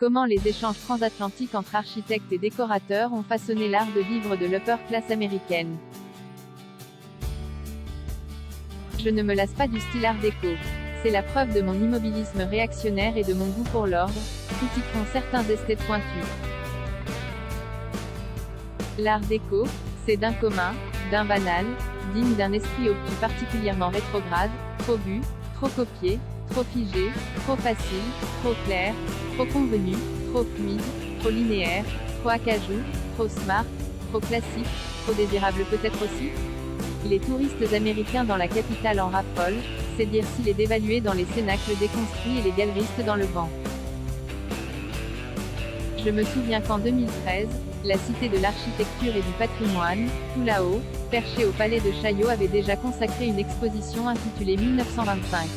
Comment les échanges transatlantiques entre architectes et décorateurs ont façonné l'art de vivre de l'upper class américaine. Je ne me lasse pas du style art déco. C'est la preuve de mon immobilisme réactionnaire et de mon goût pour l'ordre, critiqueront certains esthètes pointus. L'art déco, c'est d'un commun, d'un banal, digne d'un esprit obtus particulièrement rétrograde, trop vu, trop copié, trop figé, trop facile, trop clair, trop convenu, trop fluide, trop linéaire, trop acajou, trop smart, trop classique, trop désirable peut-être aussi. Les touristes américains dans la capitale en raffolent, c'est dire s'il est dévalué dans les cénacles déconstruits et les galeristes dans le vent. Je me souviens qu'en 2013, la Cité de l'Architecture et du Patrimoine, tout là-haut, perchée au palais de Chaillot avait déjà consacré une exposition intitulée 1925.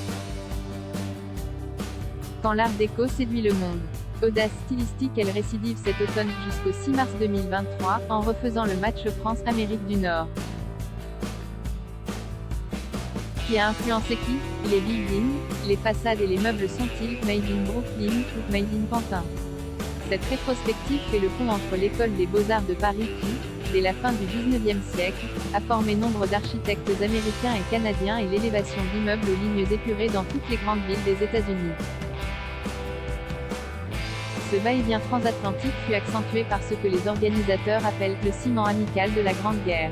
Quand l'art déco séduit le monde. Audace stylistique, elle récidive cet automne jusqu'au 6 mars 2023, en refaisant le match France-Amérique du Nord. Qui a influencé qui? Les buildings, les façades et les meubles sont-ils made in Brooklyn ou made in Pantin? Cette rétrospective fait le pont entre l'école des beaux-arts de Paris qui, dès la fin du XIXe siècle, a formé nombre d'architectes américains et canadiens et l'élévation d'immeubles aux lignes épurées dans toutes les grandes villes des États-Unis. Ce va-et-vient transatlantique fut accentué par ce que les organisateurs appellent le ciment amical de la Grande Guerre.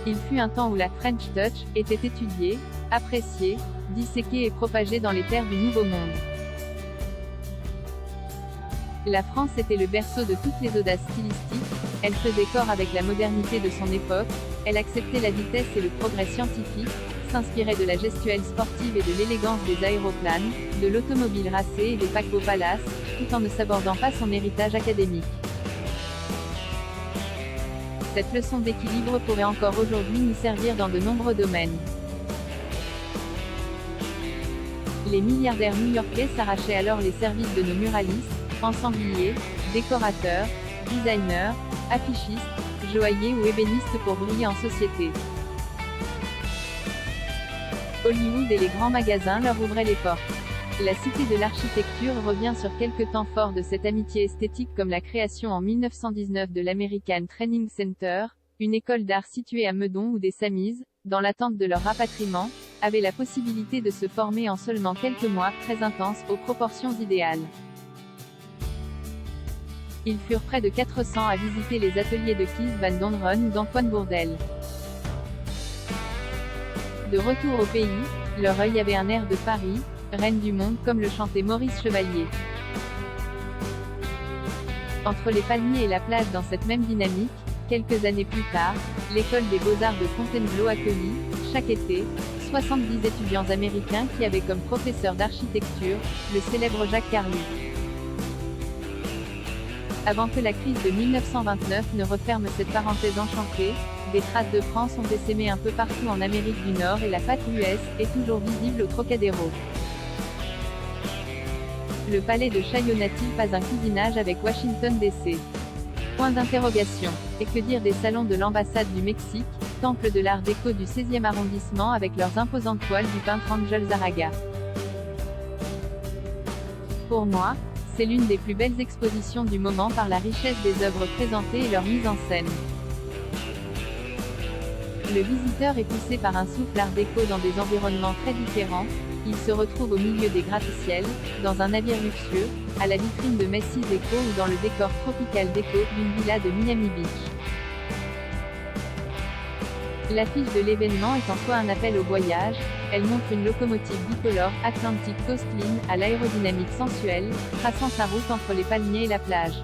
Il fut un temps où la French Touch était étudiée, appréciée, disséquée et propagée dans les terres du Nouveau Monde. La France était le berceau de toutes les audaces stylistiques, elle faisait corps avec la modernité de son époque, elle acceptait la vitesse et le progrès scientifique, s'inspirait de la gestuelle sportive et de l'élégance des aéroplanes, de l'automobile racée et des paquebots palaces, tout en ne s'abordant pas son héritage académique. Cette leçon d'équilibre pourrait encore aujourd'hui nous servir dans de nombreux domaines. Les milliardaires new-yorkais s'arrachaient alors les services de nos muralistes, ensembliers, décorateurs, designers, affichistes, joailliers ou ébénistes pour briller en société. Hollywood et les grands magasins leur ouvraient les portes. La Cité de l'Architecture revient sur quelques temps forts de cette amitié esthétique comme la création en 1919 de l'American Training Center, une école d'art située à Meudon où des Samis, dans l'attente de leur rapatriement, avaient la possibilité de se former en seulement quelques mois, très intenses, aux proportions idéales. Ils furent près de 400 à visiter les ateliers de Kees van Donderen ou d'Antoine Bourdelle. De retour au pays, leur œil avait un air de Paris, reine du monde comme le chantait Maurice Chevalier. Entre les palmiers et la plage dans cette même dynamique, quelques années plus tard, l'école des beaux-arts de Fontainebleau accueillit, chaque été, 70 étudiants américains qui avaient comme professeur d'architecture, le célèbre Jacques Carlu. Avant que la crise de 1929 ne referme cette parenthèse enchantée, des traces de France ont essaimé un peu partout en Amérique du Nord et la patte US est toujours visible au Trocadéro. Le palais de Chaillot n'a-t-il pas un cousinage avec Washington DC? Point d'interrogation. Et que dire des salons de l'ambassade du Mexique, temple de l'art déco du 16e arrondissement avec leurs imposantes toiles du peintre Ángel Zárraga? Pour moi, c'est l'une des plus belles expositions du moment par la richesse des œuvres présentées et leur mise en scène. Le visiteur est poussé par un souffle art déco dans des environnements très différents, il se retrouve au milieu des gratte-ciel, dans un navire luxueux, à la vitrine de Macy's Eco ou dans le décor tropical déco d'une villa de Miami Beach. L'affiche de l'événement est en soi un appel au voyage, elle montre une locomotive bicolore, Atlantic Coast Line, à l'aérodynamique sensuelle, traçant sa route entre les palmiers et la plage.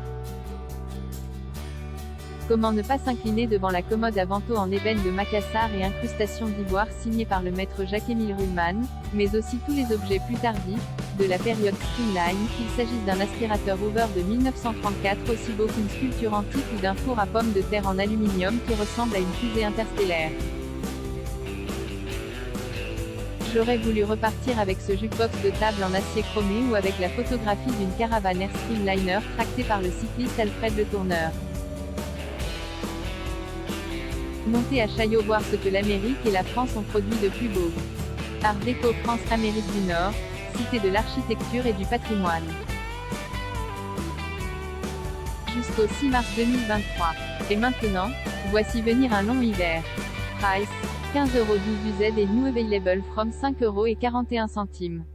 Comment ne pas s'incliner devant la commode à vantaux en ébène de Macassar et incrustation d'ivoire signée par le maître Jacques-Émile Ruhlmann, mais aussi tous les objets plus tardifs, de la période Streamline, qu'il s'agisse d'un aspirateur Hoover de 1934 aussi beau qu'une sculpture antique ou d'un four à pommes de terre en aluminium qui ressemble à une fusée interstellaire. J'aurais voulu repartir avec ce jukebox de table en acier chromé ou avec la photographie d'une caravane Air Streamliner tractée par le cycliste Alfred Le Tourneur. Montez à Chaillot voir ce que l'Amérique et la France ont produit de plus beau. Art déco France-Amérique du Nord, diversité de l'architecture et du patrimoine. Jusqu'au 6 mars 2023. Et maintenant, voici venir un long hiver. Price, 15,12 € UZ et new available from 5,41 €